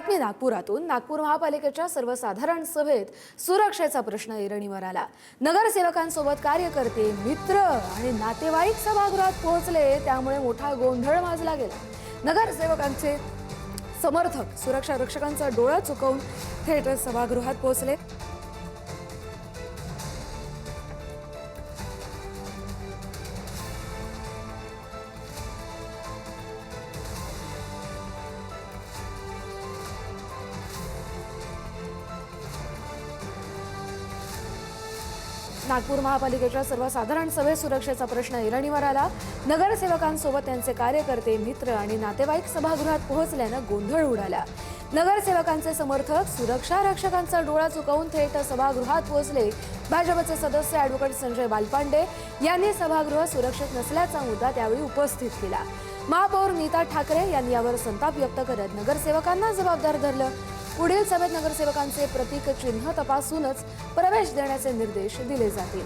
बातमी नागपुरातून। नागपूर महापालिकेच्या सर्वसाधारण सभेत सुरक्षेचा प्रश्न ऐरणीवर आला। नगरसेवकांसोबत कार्यकर्ते, मित्र आणि नातेवाईक सभागृहात पोहोचले, त्यामुळे मोठा गोंधळ माजला गेला। नगरसेवकांचे समर्थक सुरक्षा रक्षकांचा डोळा चुकवून थेट सभागृहात पोहोचले। नागपूर महापालिकेच्या सर्वसाधारण सभेत सुरक्षेचा प्रश्न ऐरणीवर आला। नगरसेवकांसोबत त्यांचे कार्यकर्ते, मित्र आणि नातेवाईक सभागृहात पोहोचल्यानं गोंधळ उडाला। नगरसेवकांचे समर्थक सुरक्षा रक्षकांचा डोळा चुकवून थेट सभागृहात पोहोचले। भाजपचे सदस्य ॲडव्होकेट संजय बालपांडे यांनी सभागृह सुरक्षित नसल्याचा मुद्दा त्यावेळी उपस्थित केला। महापौर नीता ठाकरे यांनी यावर संताप व्यक्त करत नगरसेवकांना जबाबदार धरलं। पुढील सभेत नगरसेवकांचे प्रतीक चिन्ह तपासूनच प्रवेश देण्याचे निर्देश दिले जातील।